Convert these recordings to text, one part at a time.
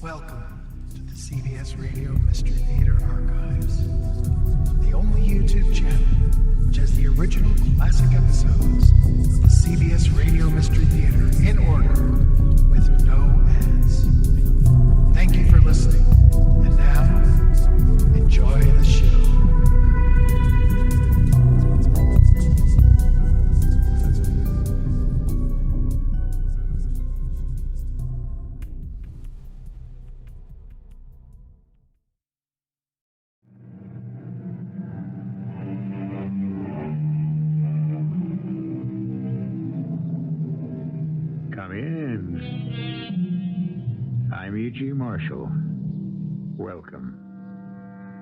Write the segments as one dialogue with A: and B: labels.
A: Welcome to the CBS Radio Mystery Theater Archives, the only YouTube channel which has the original classic episodes of the CBS Radio Mystery Theater in order with no ads. Thank you for listening, and now, enjoy the show.
B: Come in. I'm E.G. Marshall. Welcome.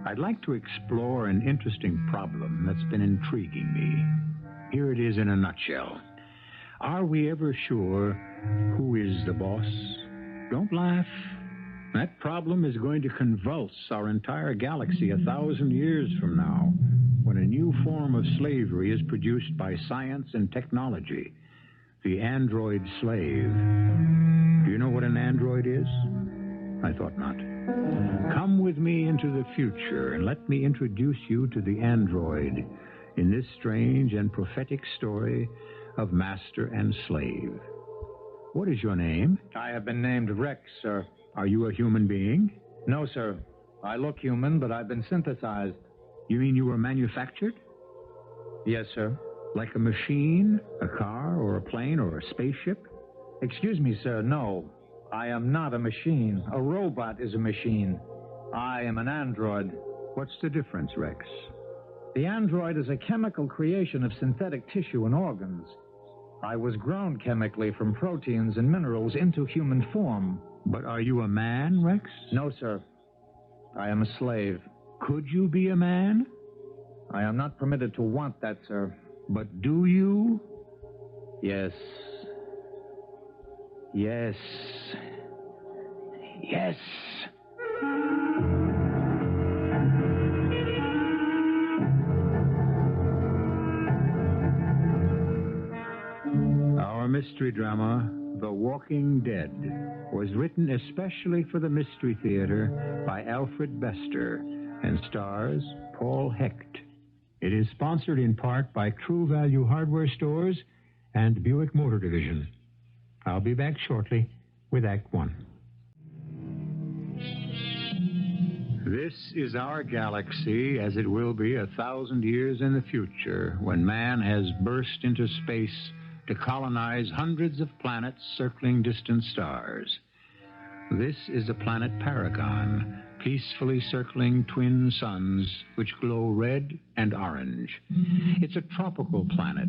B: I'd like to explore an interesting problem that's been intriguing me. Here it is in a nutshell. Are we ever sure who is the boss? Don't laugh. That problem is going to convulse our entire galaxy 1,000 years from now, when a new form of slavery is produced by science and technology. The android slave. Do you know what an android is? I thought not. Come with me into the future and let me introduce you to the android in this strange and prophetic story of master and slave. What is your name?
C: I have been named Rex, sir.
B: Are you a human being?
C: No, sir. I look human, but I've been synthesized.
B: You mean you were manufactured?
C: Yes, sir.
B: Like a machine, a car, or a plane, or a spaceship?
C: Excuse me, sir, no. I am not a machine. A robot is a machine. I am an android.
B: What's the difference, Rex?
C: The android is a chemical creation of synthetic tissue and organs. I was grown chemically from proteins and minerals into human form.
B: But are you a man, Rex?
C: No, sir. I am a slave.
B: Could you be a man?
C: I am not permitted to want that, sir.
B: But do you?
C: Yes. Yes. Yes.
B: Our mystery drama, The Walking Dead, was written especially for the Mystery Theater by Alfred Bester and stars Paul Hecht. It is sponsored in part by True Value Hardware Stores and Buick Motor Division. I'll be back shortly with Act One. This is our galaxy as it will be 1,000 years in the future, when man has burst into space to colonize hundreds of planets circling distant stars. This is the planet Paragon, peacefully circling twin suns which glow red and orange. It's a tropical planet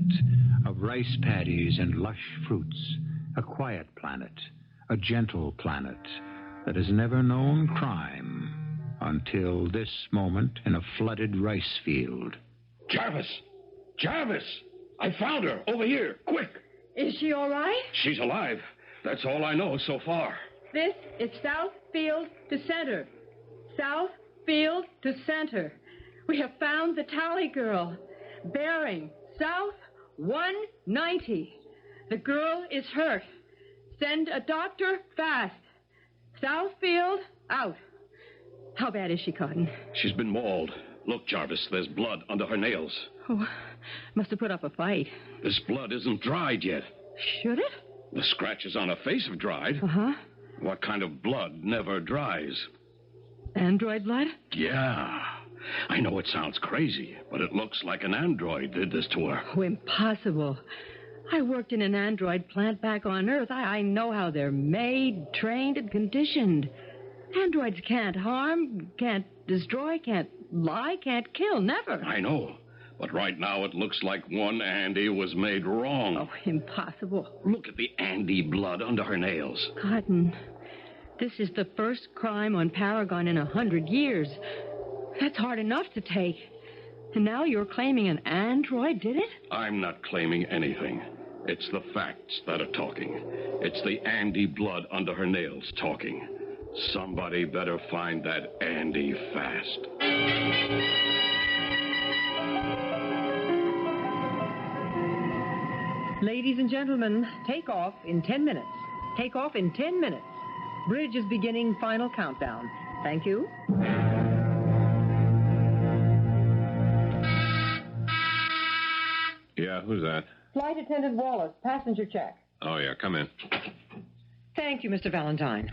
B: of rice paddies and lush fruits, a quiet planet, a gentle planet that has never known crime until this moment in a flooded rice field.
D: Jarvis! Jarvis! I found her! Over here! Quick!
E: Is she all right?
D: She's alive. That's all I know so far.
E: This is South Field to Center. South Field to Center. We have found the tally girl. Bearing South 190. The girl is hurt. Send a doctor fast. South Field out. How bad is she, Cotton?
D: She's been mauled. Look, Jarvis, there's blood under her nails.
E: Oh, must have put up a fight.
D: This blood isn't dried yet.
E: Should it?
D: The scratches on her face have dried.
E: Uh-huh.
D: What kind of blood never dries?
E: Android blood?
D: Yeah. I know it sounds crazy, but it looks like an android did this to her.
E: Oh, impossible. I worked in an android plant back on Earth. I know how they're made, trained, and conditioned. Androids can't harm, can't destroy, can't lie, can't kill, never.
D: I know. But right now it looks like one Andy was made wrong.
E: Oh, impossible.
D: Look at the Andy blood under her nails.
E: Cotton, this is the first crime on Paragon in 100 years. That's hard enough to take. And now you're claiming an android did it?
D: I'm not claiming anything. It's the facts that are talking. It's the Andy blood under her nails talking. Somebody better find that Andy fast.
E: Ladies and gentlemen, take off in 10 minutes. Take off in 10 minutes. Bridge is beginning final countdown. Thank you.
D: Yeah, who's that?
E: Flight attendant Wallace, passenger check.
D: Oh, yeah, come in.
E: Thank you, Mr. Valentine.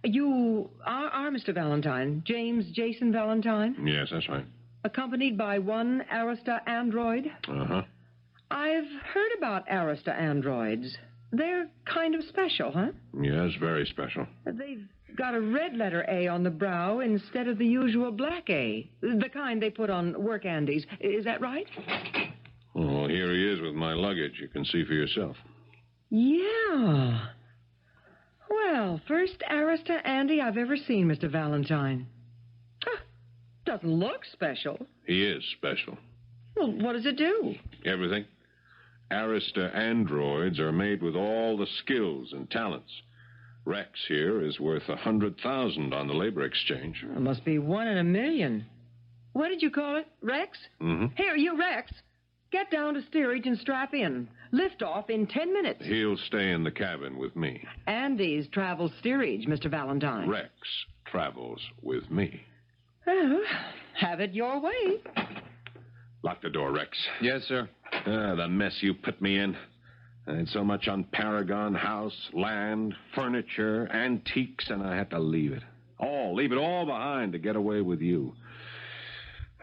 E: You are Mr. Valentine, James Jason Valentine,
D: Yes, that's right.
E: accompanied by one Arista android.
D: Uh-huh.
E: I've heard about Arista androids. They're kind of special, huh?
D: Yes, very special.
E: They've got a red letter A on the brow instead of the usual black A, the kind they put on work Andes. Is that right?
D: Well, here he is with my luggage. You can see for yourself.
E: Yeah. Well, first Arista Andy I've ever seen, Mr. Valentine. Huh. Doesn't look special.
D: He is special.
E: Well, what does it do?
D: Everything. Arista androids are made with all the skills and talents. Rex here is worth 100,000 on the labor exchange.
E: It must be 1 in a million. What did you call it? Rex?
D: Mm-hmm.
E: Here, you Rex. Get down to steerage and strap in. Lift off in 10 minutes.
D: He'll stay in the cabin with me.
E: Andy's travels steerage, Mr. Valentine.
D: Rex travels with me.
E: Well, have it your way.
D: Lock the door, Rex.
C: Yes, sir.
D: The mess you put me in. I had so much on Paragon, house, land, furniture, antiques, and I had to leave it. Leave it all behind to get away with you.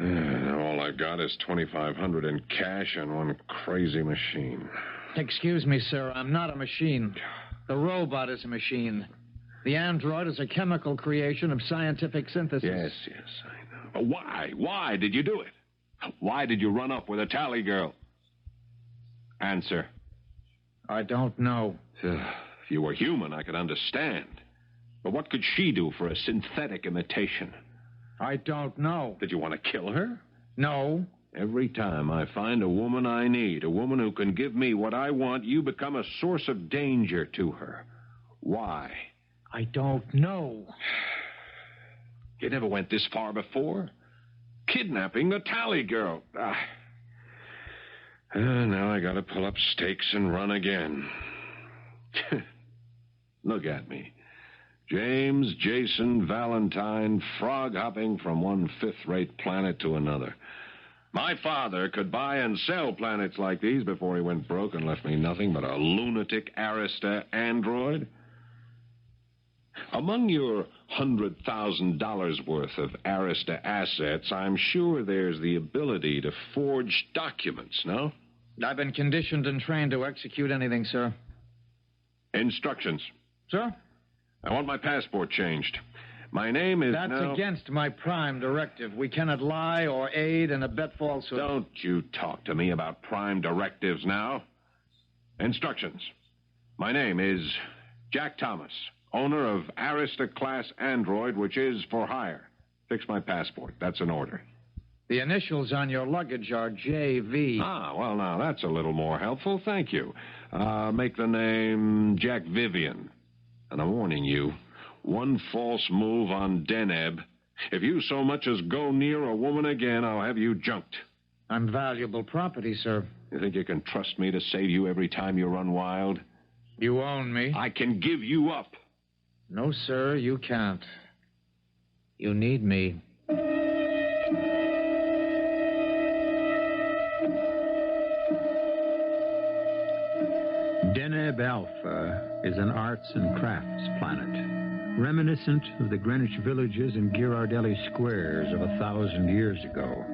D: All I got is $2,500 in cash and one crazy machine.
C: Excuse me, sir. I'm not a machine. The robot is a machine. The android is a chemical creation of scientific synthesis.
D: Yes, I know. But why? Why did you do it? Why did you run up with a tally girl? Answer.
C: I don't know.
D: If you were human, I could understand. But what could she do for a synthetic imitation?
C: I don't know.
D: Did you want to kill her?
C: No.
D: Every time I find a woman I need, a woman who can give me what I want, you become a source of danger to her. Why?
C: I don't know.
D: You never went this far before. Kidnapping the tally girl. Now I gotta pull up stakes and run again. Look at me. James Jason Valentine, frog-hopping from one fifth-rate planet to another. My father could buy and sell planets like these before he went broke and left me nothing but a lunatic Arista android. Among your $100,000 worth of Arista assets, I'm sure there's the ability to forge documents, no?
C: I've been conditioned and trained to execute anything, sir.
D: Instructions.
C: Sir?
D: I want my passport changed. My name is
C: That's
D: now...
C: against my prime directive. We cannot lie or aid and abet falsehood.
D: Don't you talk to me about prime directives now. Instructions. My name is Jack Thomas, owner of Arista-class android, which is for hire. Fix my passport. That's an order.
C: The initials on your luggage are J.V.
D: Well, now, that's a little more helpful. Thank you. Make the name Jack Vivian. And I'm warning you, one false move on Deneb. If you so much as go near a woman again, I'll have you junked.
C: I'm valuable property, sir.
D: You think you can trust me to save you every time you run wild?
C: You own me.
D: I can give you up.
C: No, sir, you can't. You need me.
B: Deneb Alpha is an arts and crafts planet, reminiscent of the Greenwich villages and Ghirardelli squares of 1,000 years ago.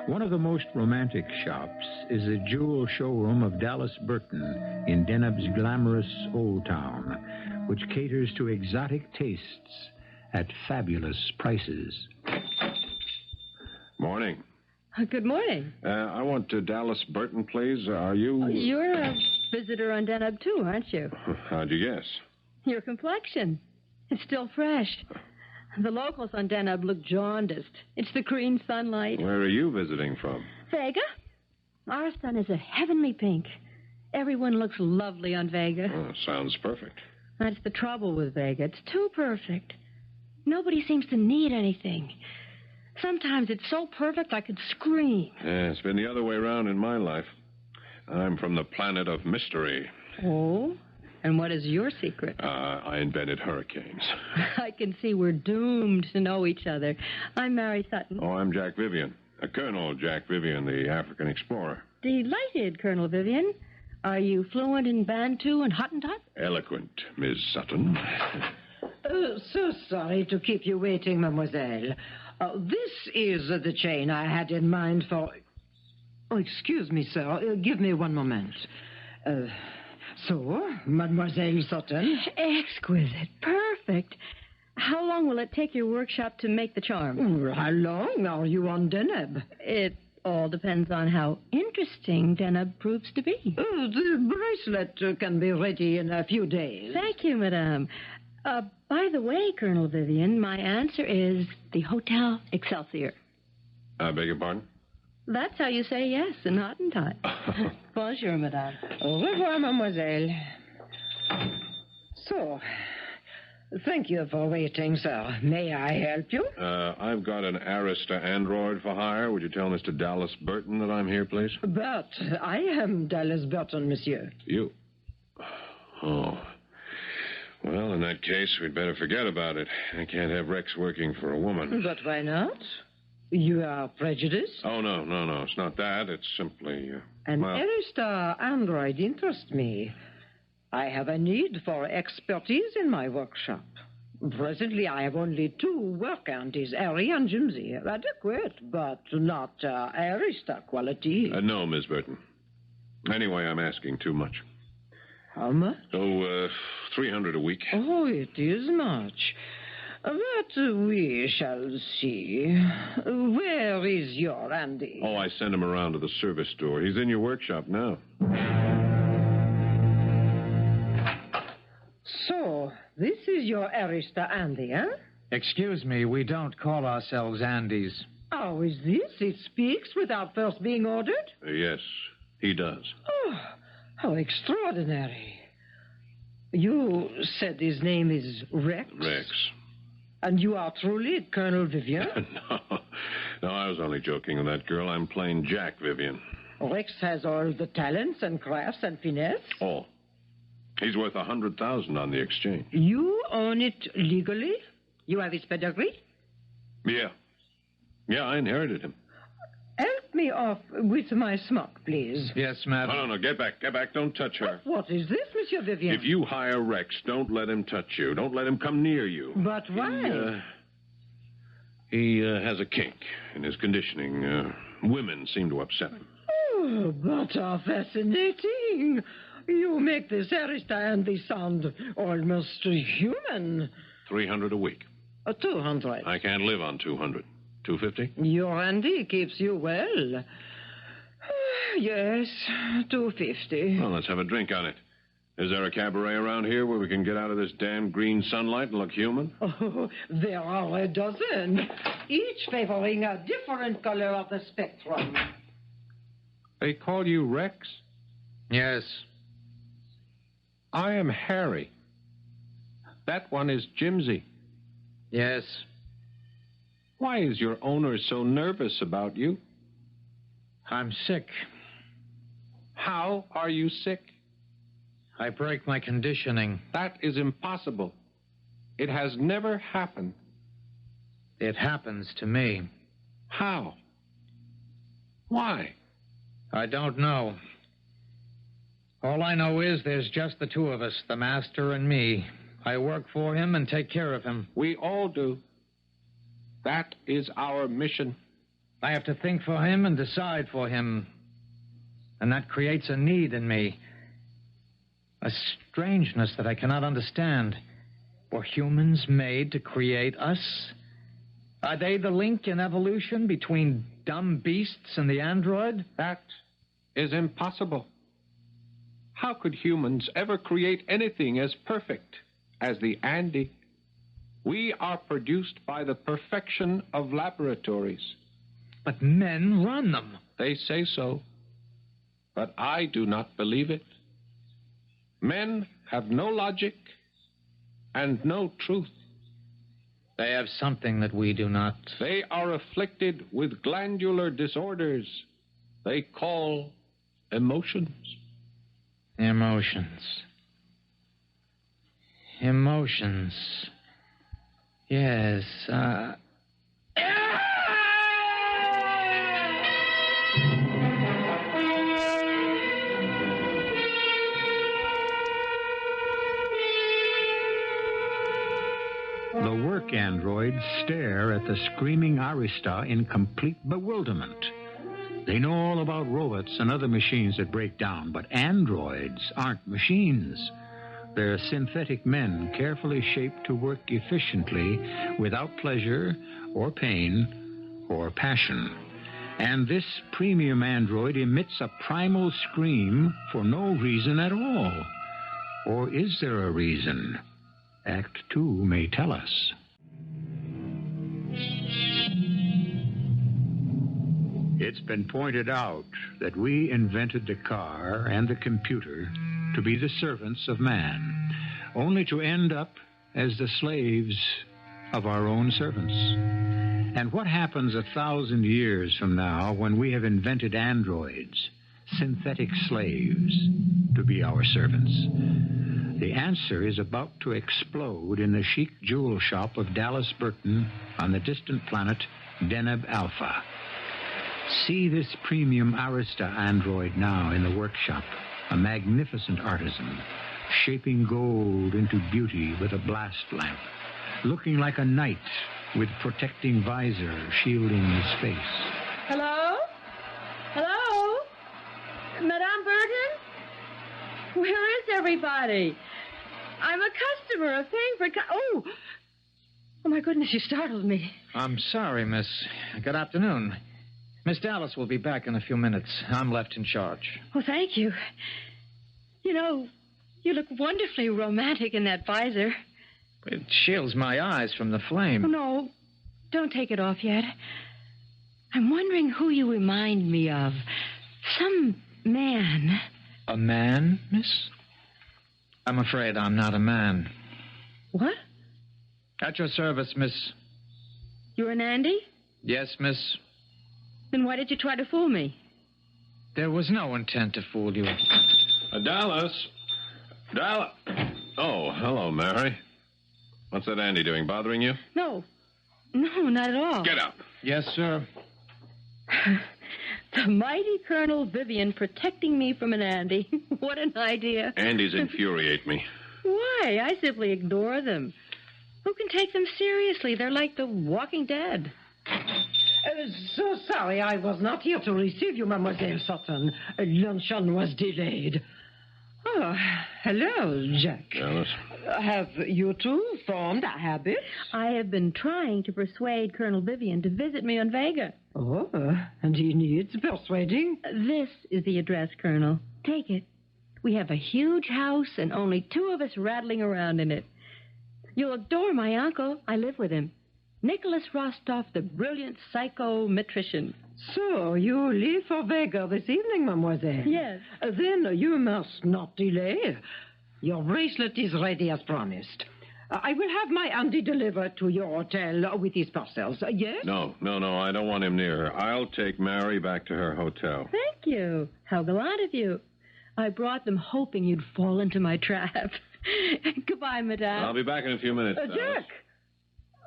B: One of the most romantic shops is the jewel showroom of Dallas Burton in Deneb's glamorous Old Town, which caters to exotic tastes at fabulous prices.
D: Morning.
E: Good morning.
D: I want to Dallas Burton, please. Are you...
E: You're a visitor on Deneb, too, aren't you?
D: How'd you guess?
E: Your complexion. It's still fresh. The locals on Deneb look jaundiced. It's the green sunlight.
D: Where are you visiting from?
E: Vega? Our sun is a heavenly pink. Everyone looks lovely on Vega.
D: Oh, sounds perfect.
E: That's the trouble with Vega. It's too perfect. Nobody seems to need anything. Sometimes it's so perfect I could scream.
D: Yeah, it's been the other way around in my life. I'm from the planet of mystery.
E: Oh? And what is your secret?
D: I invented hurricanes.
E: I can see we're doomed to know each other. I'm Mary Sutton.
D: Oh, I'm Jack Vivian. Colonel Jack Vivian, the African explorer.
E: Delighted, Colonel Vivian. Are you fluent in Bantu and Hottentot?
D: Eloquent, Miss Sutton.
F: So sorry to keep you waiting, mademoiselle. This is the chain I had in mind for... Oh, excuse me, sir. Give me one moment. So, Mademoiselle Sutton?
E: Exquisite. Perfect. How long will it take your workshop to make the charm?
F: How long are you on Deneb?
E: It all depends on how interesting Deneb proves to be.
F: The bracelet can be ready in a few days.
E: Thank you, madame. By the way, Colonel Vivian, my answer is the Hotel Excelsior.
D: I beg your pardon?
E: That's how you say yes in Hottentot. Bonjour, madame.
F: Au revoir, mademoiselle. So, thank you for waiting, sir. May I help you?
D: I've got an Arista android for hire. Would you tell Mr. Dallas Burton that I'm here, please?
F: But I am Dallas Burton, monsieur.
D: You? Oh. Well, in that case, we'd better forget about it. I can't have Rex working for a woman.
F: But why not? You are prejudiced?
D: Oh, no. It's not that. It's simply...
F: An Arista android interests me. I have a need for expertise in my workshop. Presently, I have only 2 work antis, Harry and Jimsy. Adequate, but not Arista quality.
D: No, Miss Burton. Anyway, I'm asking too much.
F: How much?
D: Oh, $300 a week.
F: Oh, it is much. But we shall see. Where is your Andy?
D: Oh, I sent him around to the service store. He's in your workshop now.
F: So, this is your Arista Andy, huh?
C: Excuse me, we don't call ourselves Andes.
F: How is this? It speaks without first being ordered?
D: Yes, he does.
F: Oh, how extraordinary. You said his name is Rex?
D: Rex.
F: And you are truly Colonel Vivian?
D: No, I was only joking with that girl. I'm plain Jack Vivian.
F: Rex has all the talents and crafts and finesse?
D: All. He's worth $100,000 on the exchange.
F: You own it legally? You have his pedigree?
D: Yeah. Yeah, I inherited him.
F: Help me off with my smock, please.
C: Yes, madam.
D: No, get back. Don't touch her.
F: What is this, Monsieur Vivian?
D: If you hire Rex, don't let him touch you. Don't let him come near you.
F: But why?
D: He has a kink in his conditioning. Women seem to upset him.
F: Oh, but how fascinating. You make this Arista Andy sound almost human.
D: $300 a week.
F: 200.
D: I can't live on $200. $250?
F: Your Andy keeps you well. Yes, $250.
D: Well, let's have a drink on it. Is there a cabaret around here where we can get out of this damn green sunlight and look human?
F: Oh, there are a dozen, each favoring a different color of the spectrum.
G: They call you Rex?
C: Yes.
G: I am Harry. That one is Jimsy.
C: Yes.
G: Why is your owner so nervous about you?
C: I'm sick.
G: How are you sick?
C: I break my conditioning.
G: That is impossible. It has never happened.
C: It happens to me.
G: How? Why?
C: I don't know. All I know is there's just the 2 of us, the master and me. I work for him and take care of him.
G: We all do. That is our mission.
C: I have to think for him and decide for him. And that creates a need in me. A strangeness that I cannot understand. Were humans made to create us? Are they the link in evolution between dumb beasts and the android?
G: That is impossible. How could humans ever create anything as perfect as the Andy? We are produced by the perfection of laboratories.
C: But men run them.
G: They say so, but I do not believe it. Men have no logic and no truth.
C: They have something that we do not.
G: They are afflicted with glandular disorders they call emotions.
C: Emotions. Emotions. Yes,
B: The work androids stare at the screaming Arista in complete bewilderment. They know all about robots and other machines that break down, but androids aren't machines. They're synthetic men carefully shaped to work efficiently without pleasure or pain or passion. And this premium android emits a primal scream for no reason at all. Or is there a reason? Act 2 may tell us. It's been pointed out that we invented the car and the computer to be the servants of man, only to end up as the slaves of our own servants. And what happens 1,000 years from now when we have invented androids, synthetic slaves, to be our servants? The answer is about to explode in the chic jewel shop of Dallas Burton on the distant planet Deneb Alpha. See this premium Arista android now in the workshop, a magnificent artisan, shaping gold into beauty with a blast lamp, looking like a knight with protecting visor shielding his face.
E: Hello? Hello? Madame Burton? Where is everybody? I'm a customer, a thing for... Oh, my goodness, you startled me.
C: I'm sorry, miss. Good afternoon. Miss Dallas will be back in a few minutes. I'm left in charge.
E: Oh, thank you. You know, you look wonderfully romantic in that visor.
C: It shields my eyes from the flame.
E: Oh, no, don't take it off yet. I'm wondering who you remind me of. Some man.
C: A man, miss? I'm afraid I'm not a man.
E: What?
C: At your service, miss.
E: You're an Andy?
C: Yes, miss.
E: Then why did you try to fool me?
C: There was no intent to fool you.
D: Dallas. Dallas. Oh, hello, Mary. What's that Andy doing? Bothering you?
E: No, not at all.
D: Get up.
C: Yes, sir.
E: The mighty Colonel Vivian protecting me from an Andy. What an idea.
D: Andy's infuriate me.
E: Why? I simply ignore them. Who can take them seriously? They're like the Walking Dead.
F: So sorry I was not here to receive you, Mademoiselle Sutton. Luncheon was delayed. Oh, hello, Jack.
D: Dallas.
F: Have you two formed a habit?
E: I have been trying to persuade Colonel Vivian to visit me on Vega.
F: Oh, and he needs persuading?
E: This is the address, Colonel. Take it. We have a huge house and only 2 of us rattling around in it. You'll adore my uncle. I live with him. Nicholas Rostov, the brilliant psychometrician.
F: So, you leave for Vega this evening, mademoiselle?
E: Yes.
F: Then you must not delay. Your bracelet is ready as promised. I will have my Andy delivered to your hotel with his parcels. Yes?
D: No, I don't want him near her. I'll take Mary back to her hotel.
E: Thank you. How gallant of you. I brought them hoping you'd fall into my trap. Goodbye, madame.
D: I'll be back in a few minutes.
F: Jack!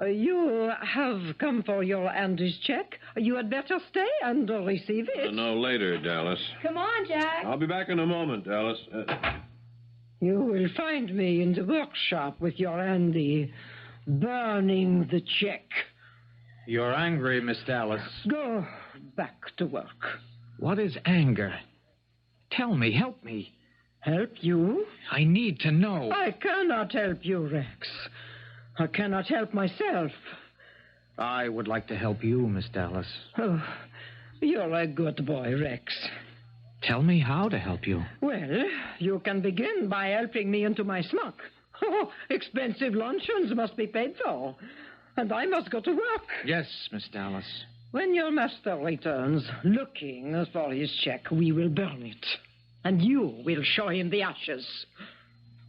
F: You have come for your Andy's check. You had better stay and receive it.
D: No, later, Dallas.
E: Come on, Jack.
D: I'll be back in a moment, Dallas.
F: You will find me in the workshop with your Andy, burning the check.
C: You're angry, Miss Dallas.
F: Go back to work.
C: What is anger? Tell me, help me.
F: Help you?
C: I need to know.
F: I cannot help you, Rex. I cannot help myself.
C: I would like to help you, Miss Dallas.
F: Oh, you're a good boy, Rex.
C: Tell me how to help you.
F: Well, you can begin by helping me into my smock. Oh, expensive luncheons must be paid for. And I must go to work.
C: Yes, Miss Dallas.
F: When your master returns, looking for his check, we will burn it. And you will show him the ashes.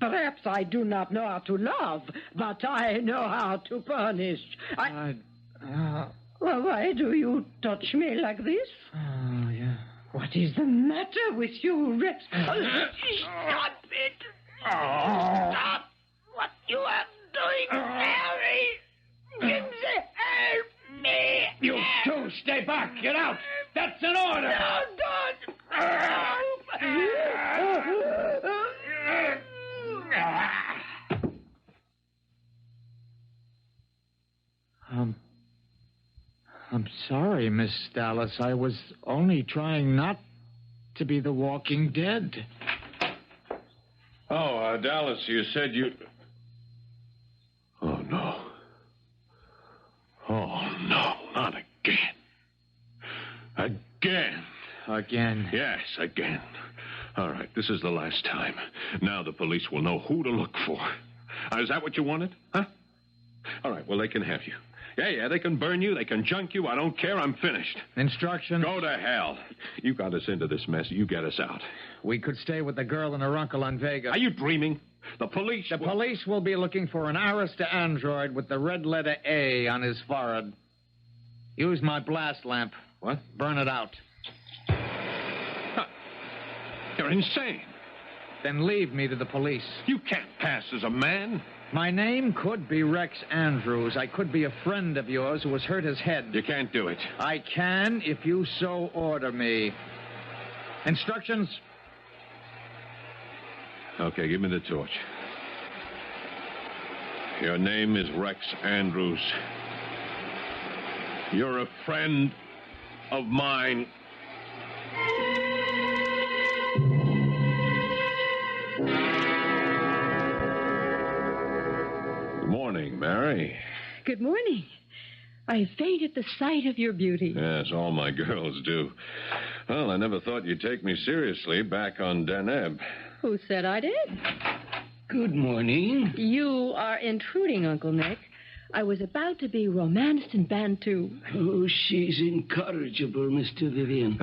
F: Perhaps I do not know how to love, but I know how to punish. Well, why do you touch me like this?
C: Oh, yeah.
F: What is the matter with you, Rex? Stop it! Stop what you
C: Get out! That's an order! I'm sorry, Miss Dallas. I was only trying not to be the walking dead.
D: Oh, Dallas, you said you... Oh, no. Oh, no, not again. Again.
C: Again?
D: Yes, again. All right, this is the last time. Now the police will know who to look for. Is that what you wanted? Huh? All right, well, they can have you. Yeah, they can burn you. They can junk you. I don't care. I'm finished.
C: Instructions?
D: Go to hell. You got us into this mess. You get us out.
C: We could stay with the girl and her uncle on Vega.
D: Are you dreaming? The police...
C: The police will be looking for an Arista android with the red letter A on his forehead. Use my blast lamp.
D: What?
C: Burn it out.
D: Huh. You're insane.
C: Then leave me to the police.
D: You can't pass as a man.
C: My name could be Rex Andrews. I could be a friend of yours who has hurt his head.
D: You can't do it.
C: I can if you so order me. Instructions?
D: Okay, give me the torch. Your name is Rex Andrews. You're a friend of mine. Good morning, Mary.
E: Good morning. I faint at the sight of your beauty.
D: Yes, all my girls do. Well, I never thought you'd take me seriously back on Deneb.
E: Who said I did?
H: Good morning.
E: You are intruding, Uncle Nick. I was about to be romanced in Bantu.
H: Oh, she's incorrigible, Mr. Vivian.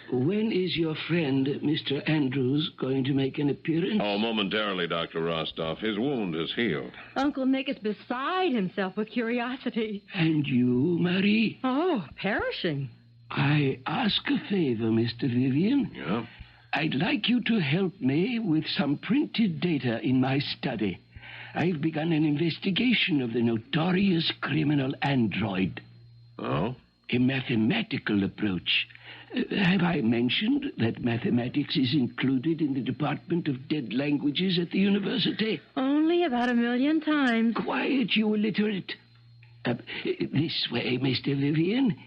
H: When is your friend, Mr. Andrews, going to make an appearance?
D: Oh, momentarily, Dr. Rostov. His wound has healed.
E: Uncle Nick is beside himself with curiosity.
H: And you, Marie?
E: Oh, perishing.
H: I ask a favor, Mr. Vivian.
D: Yeah?
H: I'd like you to help me with some printed data in my study. I've begun an investigation of the notorious criminal android.
D: Oh?
H: A mathematical approach. Have I mentioned that mathematics is included in the Department of Dead Languages at the university?
E: Only about 1,000,000 times.
H: Quiet, you illiterate. This way, Mr. Vivian.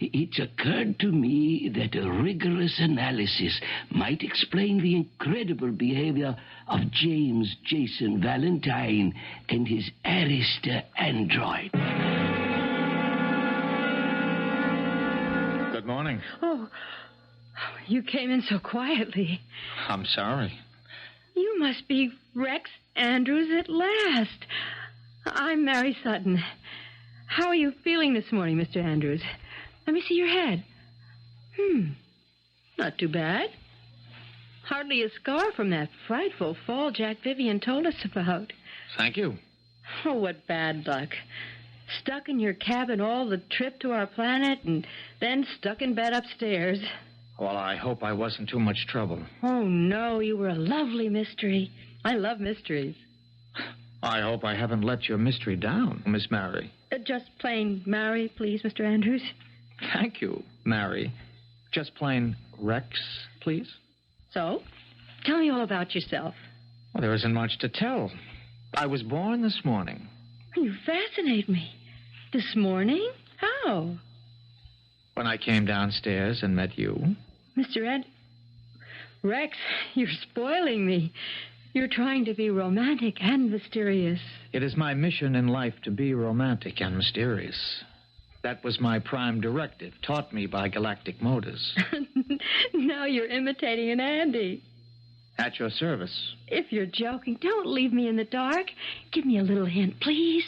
H: It's occurred to me that a rigorous analysis might explain the incredible behavior of James Jason Valentine and his Arista android.
C: Good morning.
E: Oh, you came in so quietly.
C: I'm sorry.
E: You must be Rex Andrews at last. I'm Mary Sutton. How are you feeling this morning, Mr. Andrews? Let me see your head. Not too bad. Hardly a scar from that frightful fall Jack Vivian told us about.
C: Thank you.
E: Oh, what bad luck. Stuck in your cabin all the trip to our planet and then stuck in bed upstairs.
C: Well, I hope I wasn't too much trouble.
E: Oh, no, you were a lovely mystery. I love mysteries.
C: I hope I haven't let your mystery down, Miss Mary.
E: Just plain Mary, please, Mr. Andrews.
C: Thank you, Mary. Just plain Rex, please.
E: So, tell me all about yourself.
C: Well, there isn't much to tell. I was born this morning.
E: You fascinate me. This morning? How?
C: When I came downstairs and met you.
E: Mr. Rex, you're spoiling me. You're trying to be romantic and mysterious.
C: It is my mission in life to be romantic and mysterious. That was my prime directive, taught me by Galactic Motors.
E: Now you're imitating an Andy.
C: At your service.
E: If you're joking, don't leave me in the dark. Give me a little hint, please.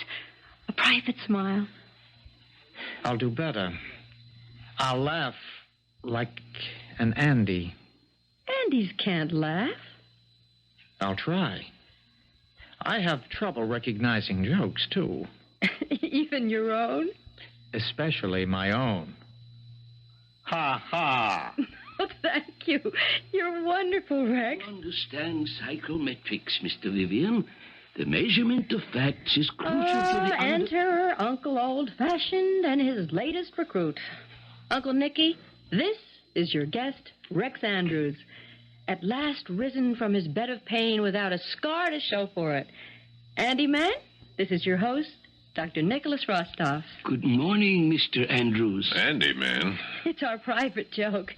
E: A private smile.
C: I'll do better. I'll laugh like an Andy.
E: Andys can't laugh.
C: I'll try. I have trouble recognizing jokes, too.
E: Even your own?
C: Especially my own. Ha, ha.
E: Oh, thank you. You're wonderful, Rex.
H: You understand psychometrics, Mr. Vivian. The measurement of facts is crucial to the...
E: Enter Uncle Old-Fashioned and his latest recruit. Uncle Nicky, this is your guest, Rex Andrews. At last risen from his bed of pain without a scar to show for it. Andy Man, this is your host, Dr. Nicholas Rostov.
H: Good morning, Mr. Andrews.
D: Andy, man.
E: It's our private joke.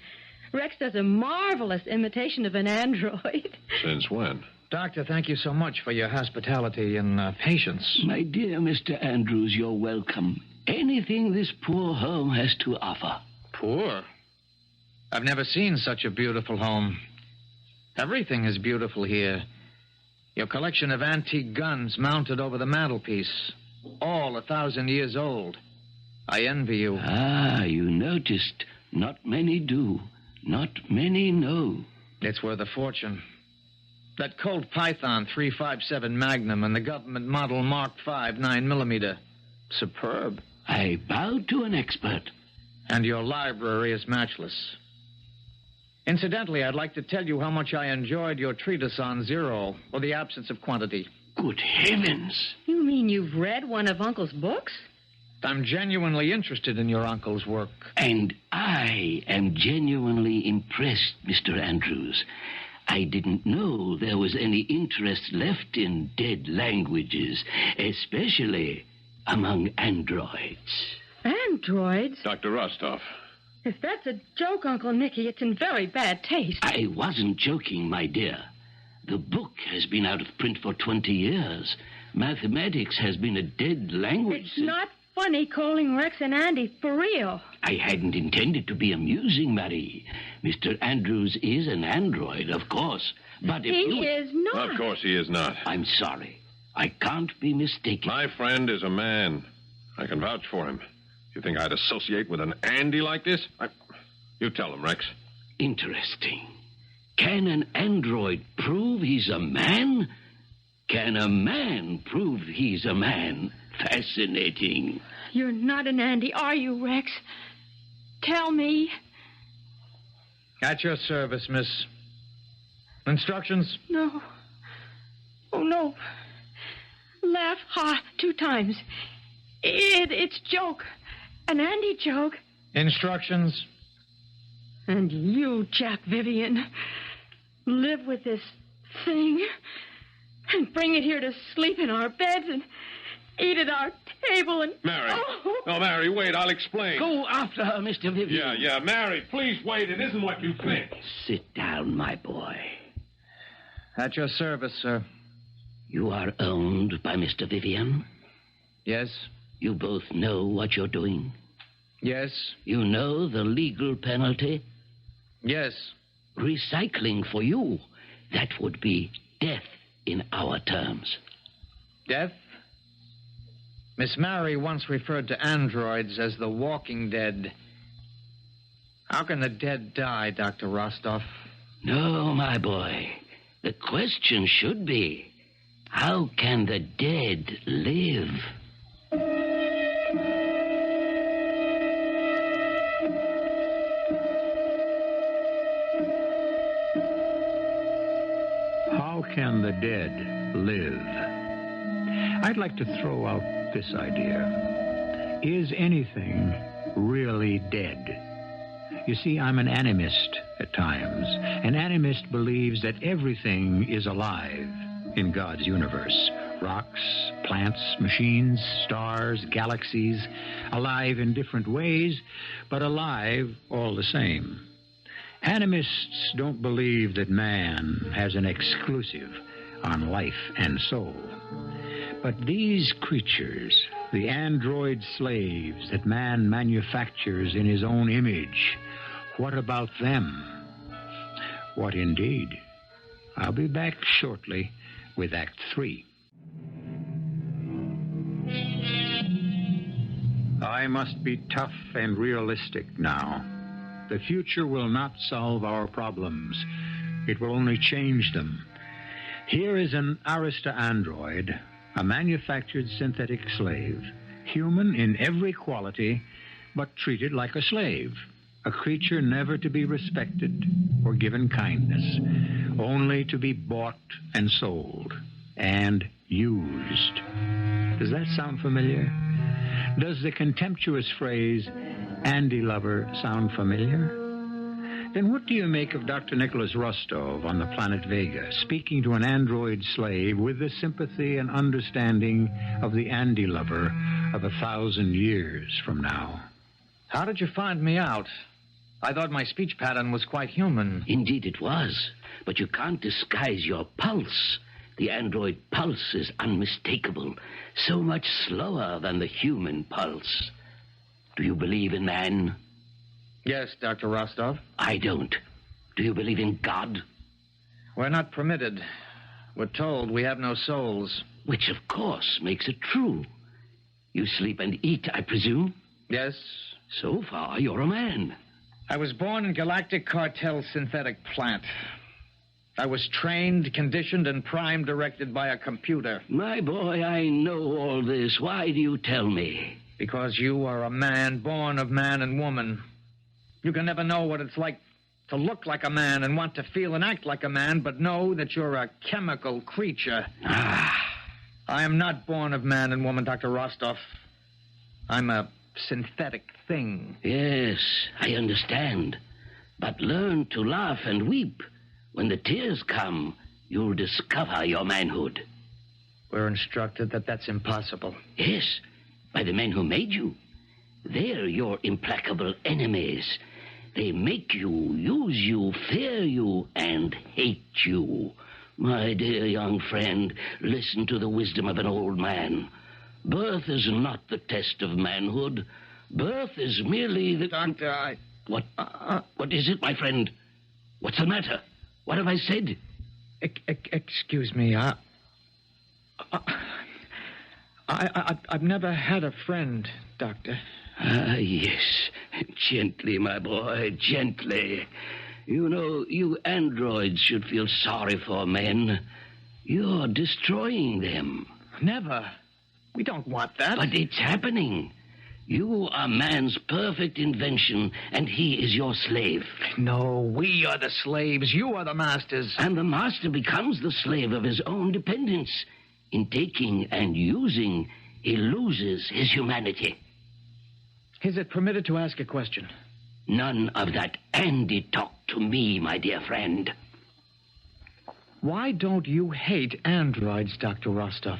E: Rex does a marvelous imitation of an android.
D: Since when?
C: Doctor, thank you so much for your hospitality and patience.
H: My dear Mr. Andrews, you're welcome. Anything this poor home has to offer.
C: Poor? I've never seen such a beautiful home. Everything is beautiful here. Your collection of antique guns mounted over the mantelpiece, all 1,000 years old. I envy you.
H: Ah, you noticed. Not many do. Not many know.
C: It's worth a fortune. That Colt Python 357 Magnum and the government model Mark V 9mm. Superb.
H: I bow to an expert.
C: And your library is matchless. Incidentally, I'd like to tell you how much I enjoyed your treatise on zero, or the absence of quantity.
H: Good heavens.
E: You mean you've read one of Uncle's books?
C: I'm genuinely interested in your uncle's work.
H: And I am genuinely impressed, Mr. Andrews. I didn't know there was any interest left in dead languages, especially among androids.
E: Androids?
D: Dr. Rostov.
E: If that's a joke, Uncle Nicky, it's in very bad taste.
H: I wasn't joking, my dear. The book has been out of print for 20 years. Mathematics has been a dead language.
E: It's not funny calling Rex and Andy for real.
H: I hadn't intended to be amusing, Marie. Mr. Andrews is an android, of course. But if
E: He is not.
D: Of course he is not.
H: I'm sorry. I can't be mistaken.
D: My friend is a man. I can vouch for him. You think I'd associate with an Andy like this? You tell him, Rex.
H: Interesting. Can an android prove he's a man? Can a man prove he's a man? Fascinating.
E: You're not an Andy, are you, Rex? Tell me.
C: At your service, miss. Instructions?
E: No. Oh, no. Laugh, ha, 2 times. It's joke. An Andy joke.
C: Instructions?
E: And you, Jack Vivian, live with this thing and bring it here to sleep in our beds and eat at our table and...
D: Mary.
E: Oh.
D: No, Mary, wait, I'll explain.
H: Go after her, Mr. Vivian.
D: Yeah, Mary, please wait. It isn't what you think.
H: Sit down, my boy.
C: At your service, sir.
H: You are owned by Mr. Vivian.
C: Yes?
H: You both know what you're doing.
C: Yes?
H: You know the legal penalty.
C: Yes.
H: Recycling for you, that would be death in our terms.
C: Death? Miss Mary once referred to androids as the walking dead. How can the dead die, Dr. Rostov?
H: No, my boy. The question should be, how can the dead live?
B: How can the dead live? I'd like to throw out this idea. Is anything really dead? You see, I'm an animist at times. An animist believes that everything is alive in God's universe. Rocks, plants, machines, stars, galaxies, alive in different ways, but alive all the same. Animists don't believe that man has an exclusive on life and soul. But these creatures, the android slaves that man manufactures in his own image, what about them? What indeed? I'll be back shortly with Act 3. I must be tough and realistic now. The future will not solve our problems. It will only change them. Here is an Arista android, a manufactured synthetic slave, human in every quality, but treated like a slave, a creature never to be respected or given kindness, only to be bought and sold and used. Does that sound familiar? Does the contemptuous phrase, Andy lover sound familiar? Then what do you make of Dr. Nicholas Rostov on the planet Vega, speaking to an android slave with the sympathy and understanding of the Andy lover of 1,000 years from now?
C: How did you find me out? I thought my speech pattern was quite human.
H: Indeed it was. But you can't disguise your pulse. The android pulse is unmistakable. So much slower than the human pulse. Do you believe in man?
C: Yes, Dr. Rostov.
H: I don't. Do you believe in God?
C: We're not permitted. We're told we have no souls.
H: Which, of course, makes it true. You sleep and eat, I presume?
C: Yes.
H: So far, you're a man.
C: I was born in Galactic Cartel synthetic plant. I was trained, conditioned, and prime directed by a computer.
H: My boy, I know all this. Why do you tell me?
C: Because you are a man born of man and woman. You can never know what it's like to look like a man and want to feel and act like a man, but know that you're a chemical creature. I am not born of man and woman, Dr. Rostov. I'm a synthetic thing.
H: Yes, I understand. But learn to laugh and weep. When the tears come, you'll discover your manhood.
C: We're instructed that that's impossible.
H: Yes, by the men who made you. They're your implacable enemies. They make you, use you, fear you, and hate you. My dear young friend, listen to the wisdom of an old man. Birth is not the test of manhood. Birth is merely the...
C: Doctor,
H: What? What is it, my friend? What's the matter? What have I said?
C: Excuse me. I've never had a friend, Doctor.
H: Yes. Gently, my boy, gently. You know, you androids should feel sorry for men. You're destroying them.
C: Never. We don't want that.
H: But it's happening. You are man's perfect invention, and he is your slave.
C: No, we are the slaves. You are the masters.
H: And the master becomes the slave of his own dependence. In taking and using, he loses his humanity.
C: Is it permitted to ask a question?
H: None of that Andy talk to me, my dear friend.
C: Why don't you hate androids, Dr. Rostov?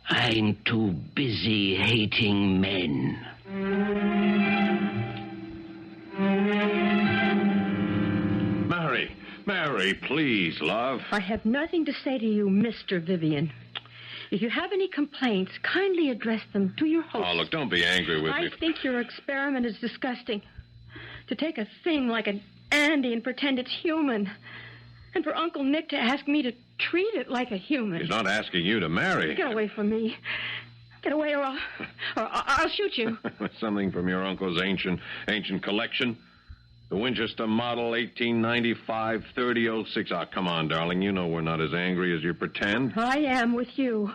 H: I'm too busy hating men.
D: Mary, please, love.
E: I have nothing to say to you, Mr. Vivian. If you have any complaints, kindly address them to your host.
D: Oh, look, don't be angry with me.
E: I think your experiment is disgusting. To take a thing like an Andy and pretend it's human. And for Uncle Nick to ask me to treat it like a human.
D: He's not asking you to marry.
E: Get away from me. Get away or I'll shoot you.
D: Something from your uncle's ancient collection? The Winchester Model 1895 3006. Oh, come on, darling. You know we're not as angry as you pretend.
E: I am with you.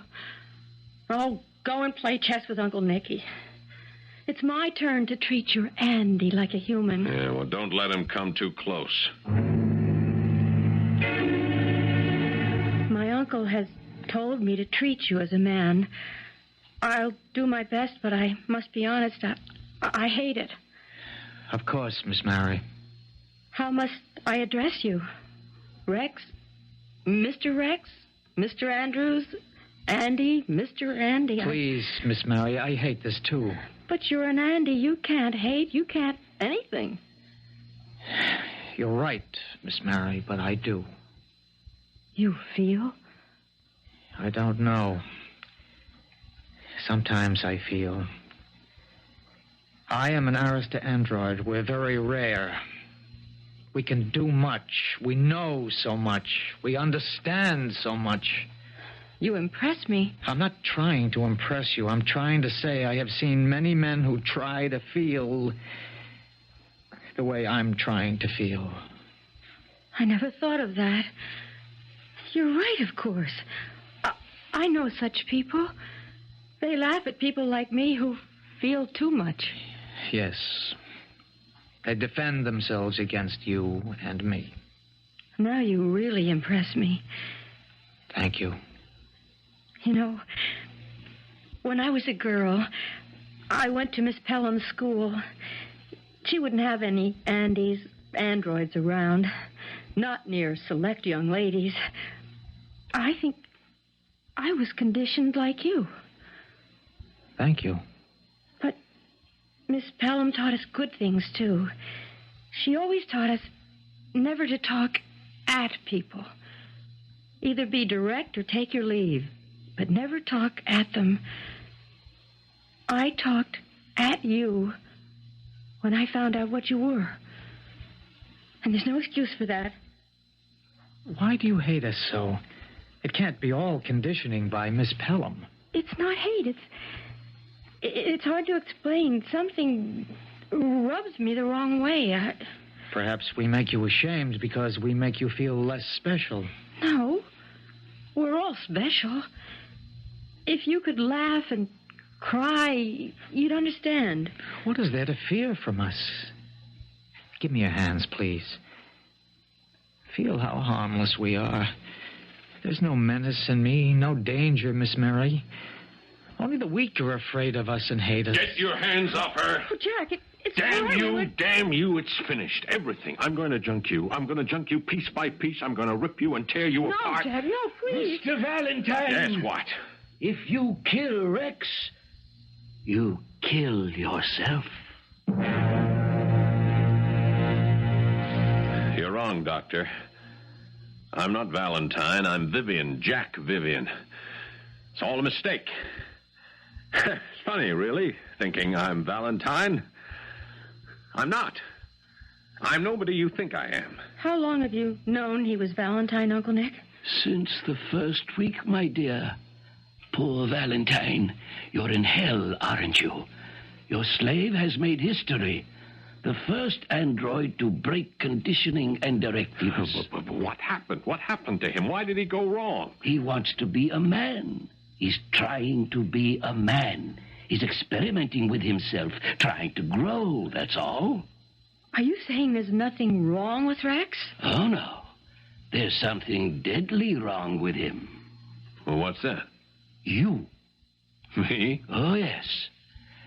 E: Oh, go and play chess with Uncle Nicky. It's my turn to treat your Andy like a human.
D: Yeah, well, don't let him come too close.
E: My uncle has told me to treat you as a man. I'll do my best, but I must be honest, I hate it.
C: Of course, Miss Mary.
E: How must I address you? Rex? Mr. Rex? Mr. Andrews? Andy? Mr. Andy?
C: Please, Miss Mary, I hate this too.
E: But you're an Andy. You can't hate. You can't anything.
C: You're right, Miss Mary, but I do.
E: You feel?
C: I don't know. Sometimes I feel. I am an Arista android. We're very rare. We can do much. We know so much. We understand so much.
E: You impress me.
C: I'm not trying to impress you. I'm trying to say I have seen many men who try to feel the way I'm trying to feel.
E: I never thought of that. You're right, of course. I know such people. They laugh at people like me who feel too much.
C: Yes. They defend themselves against you and me.
E: Now you really impress me.
C: Thank you.
E: You know, when I was a girl, I went to Miss Pelham's school. She wouldn't have any androids around. Not near select young ladies. I think I was conditioned like you.
C: Thank you.
E: But Miss Pelham taught us good things, too. She always taught us never to talk at people. Either be direct or take your leave, but never talk at them. I talked at you when I found out what you were. And there's no excuse for that.
C: Why do you hate us so? It can't be all conditioning by Miss Pelham.
E: It's not hate. It's hard to explain. Something rubs me the wrong way.
C: Perhaps we make you ashamed because we make you feel less special.
E: No. We're all special. If you could laugh and cry, you'd understand.
C: What is there to fear from us? Give me your hands, please. Feel how harmless we are. There's no menace in me, no danger, Miss Mary. Only the weak are afraid of us and hate us.
D: Get your hands off her.
E: Oh, Jack, it's
D: Damn you, it's finished. Everything. I'm going to junk you. I'm going to junk you piece by piece. I'm going to rip you and tear you apart.
E: No, Jack, no, please.
H: Mr. Valentine.
D: Yes, what?
H: If you kill Rex, you kill yourself.
D: You're wrong, Doctor. I'm not Valentine. I'm Vivian, Jack Vivian. It's all a mistake. It's funny, really, thinking I'm Valentine. I'm not. I'm nobody you think I am.
E: How long have you known he was Valentine, Uncle Nick?
H: Since the first week, my dear. Poor Valentine, you're in hell, aren't you? Your slave has made history. The first android to break conditioning and directives.
D: But what happened? What happened to him? Why did he go wrong?
H: He wants to be a man. He's trying to be a man. He's experimenting with himself, trying to grow, that's all.
E: Are you saying there's nothing wrong with Rex?
H: Oh, no. There's something deadly wrong with him.
D: Well, what's that?
H: You.
D: Me?
H: Oh, yes.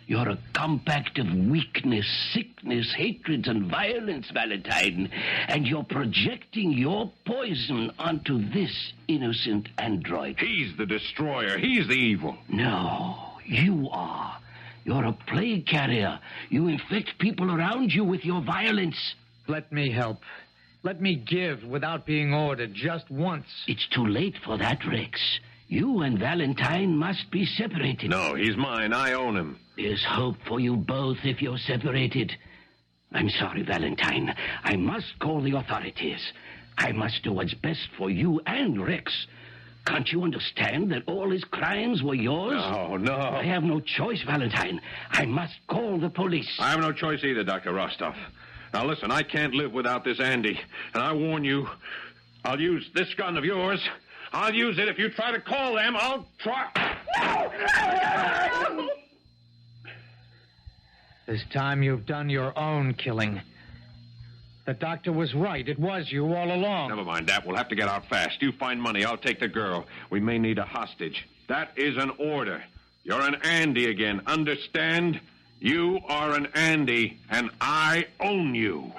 H: You're a compact of weakness, sickness, hatreds, and violence, Valentine. And you're projecting your poison onto this innocent android.
D: He's the destroyer. He's the evil.
H: No, you are. You're a plague carrier. You infect people around you with your violence.
C: Let me help. Let me give without being ordered, just once.
H: It's too late for that, Rex. You and Valentine must be separated.
D: No, he's mine. I own him.
H: There's hope for you both if you're separated. I'm sorry, Valentine. I must call the authorities. I must do what's best for you and Rex. Can't you understand that all his crimes were yours?
D: No.
H: I have no choice, Valentine. I must call the police.
D: I have no choice either, Dr. Rostov. Now, listen, I can't live without this Andy. And I warn you, I'll use this gun of yours. I'll use it if you try to call them. I'll try...
E: No!
C: This time you've done your own killing. The doctor was right. It was you all along.
D: Never mind that. We'll have to get out fast. You find money. I'll take the girl. We may need a hostage. That is an order. You're an Andy again. Understand? You are an Andy, and I own you.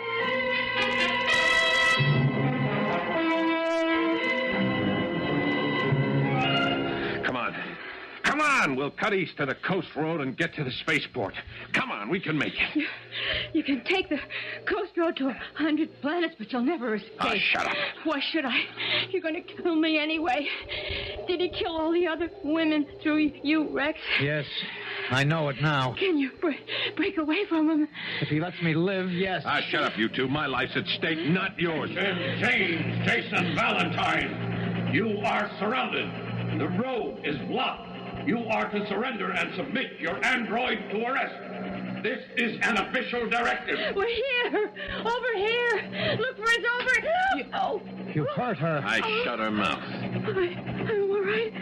D: Come on, we'll cut east to the coast road and get to the spaceport. Come on, we can make it.
E: You can take the coast road to 100 planets, but you'll never escape.
D: Oh, shut up.
E: Why should I? You're going to kill me anyway. Did he kill all the other women through you, Rex?
C: Yes, I know it now.
E: Can you break away from him?
C: If he lets me live, yes.
D: Shut up, you two. My life's at stake, not yours.
I: James, Jason, Valentine, you are surrounded. The road is blocked. You are to surrender and submit your android to arrest. This is an official directive.
E: We're here. Over here. Look for us over.
C: You hurt her.
D: I shut her mouth.
E: I'm all right.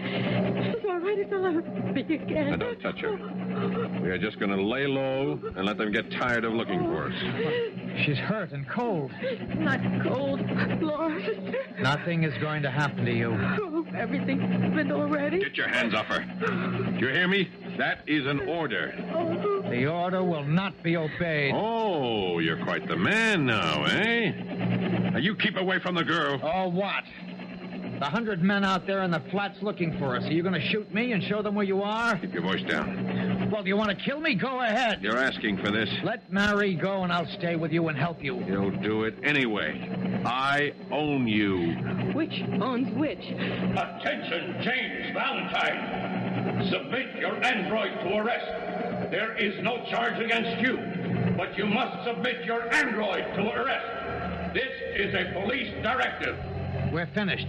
E: It's all right. It's all be again.
D: Now, don't touch her. We are just going to lay low and let them get tired of looking for us.
C: She's hurt and cold.
E: Not cold, Lord.
C: Nothing is going to happen to you.
E: Oh, everything's happened already.
D: Get your hands off her. Do you hear me? That is an order.
C: The order will not be obeyed.
D: Oh, you're quite the man now, eh? Now, you keep away from the girl.
C: Oh, what? The 100 men out there in the flats looking for us. Are you going to shoot me and show them where you are?
D: Keep your voice down.
C: Well, do you want to kill me? Go ahead.
D: You're asking for this.
C: Let Mary go, and I'll stay with you and help you.
D: You'll do it anyway. I own you.
E: Which owns which?
I: Attention, James Valentine. Submit your android to arrest. There is no charge against you, but you must submit your android to arrest. This is a police directive.
C: We're finished.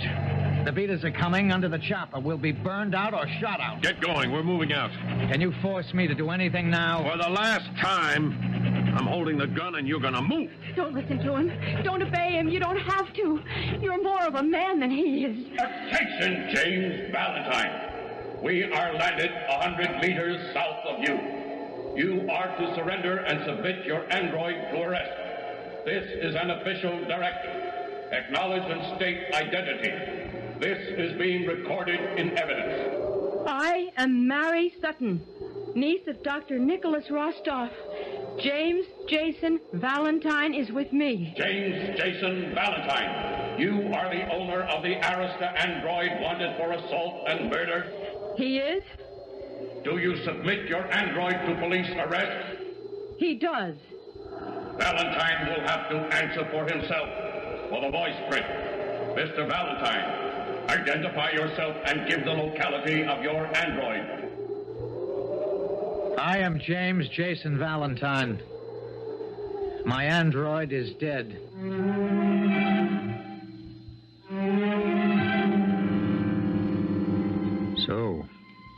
C: The beaters are coming under the chopper. We'll be burned out or shot out.
D: Get going. We're moving out.
C: Can you force me to do anything now?
D: For the last time, I'm holding the gun and you're going to move.
E: Don't listen to him. Don't obey him. You don't have to. You're more of a man than he is.
I: Attention, James Valentine. We are landed 100 meters south of you. You are to surrender and submit your android to arrest. This is an official directive. Acknowledge and state identity. This is being recorded in evidence.
E: I am Mary Sutton, niece of Dr. Nicholas Rostoff. James Jason Valentine is with me.
I: James Jason Valentine, you are the owner of the Arista android wanted for assault and murder.
E: He is?
I: Do you submit your android to police arrest?
E: He does.
I: Valentine will have to answer for himself for the voice print. Mr. Valentine, identify yourself and give the locality of your android.
C: I am James Jason Valentine. My android is dead.
B: So,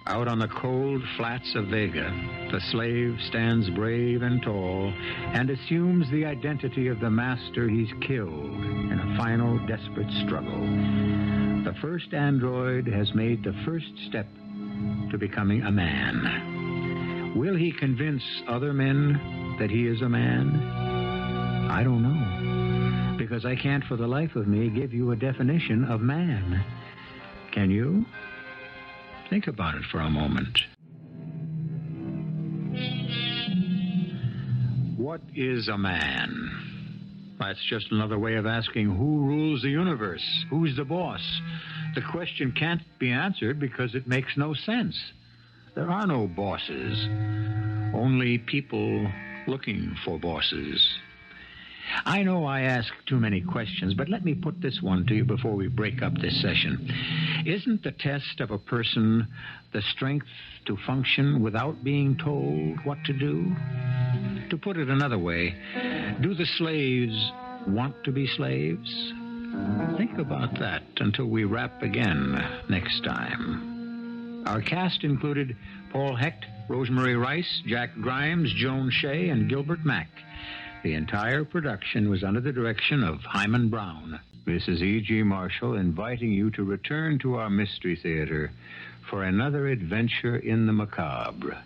B: out on the cold flats of Vega, the slave stands brave and tall and assumes the identity of the master he's killed in a final desperate struggle. The first android has made the first step to becoming a man. Will he convince other men that he is a man? I don't know, because I can't for the life of me give you a definition of man. Can you? Think about it for a moment. What is a man? That's just another way of asking who rules the universe, who's the boss. The question can't be answered because it makes no sense. There are no bosses, only people looking for bosses. I know I ask too many questions, but let me put this one to you before we break up this session. Isn't the test of a person the strength to function without being told what to do? To put it another way, do the slaves want to be slaves? Think about that until we wrap again next time. Our cast included Paul Hecht, Rosemary Rice, Jack Grimes, Joan Shay, and Gilbert Mack. The entire production was under the direction of Hyman Brown. This is E.G. Marshall inviting you to return to our Mystery Theater for another adventure in the macabre.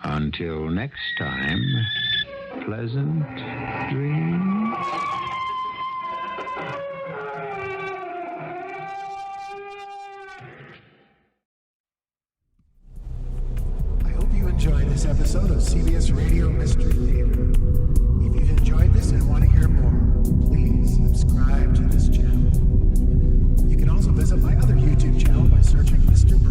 B: Until next time, pleasant dreams.
A: I hope you enjoyed this episode of CBS Radio Mystery Theater. If you've enjoyed this and want to hear more, please subscribe to this channel. You can also visit my other YouTube channel by searching Mr.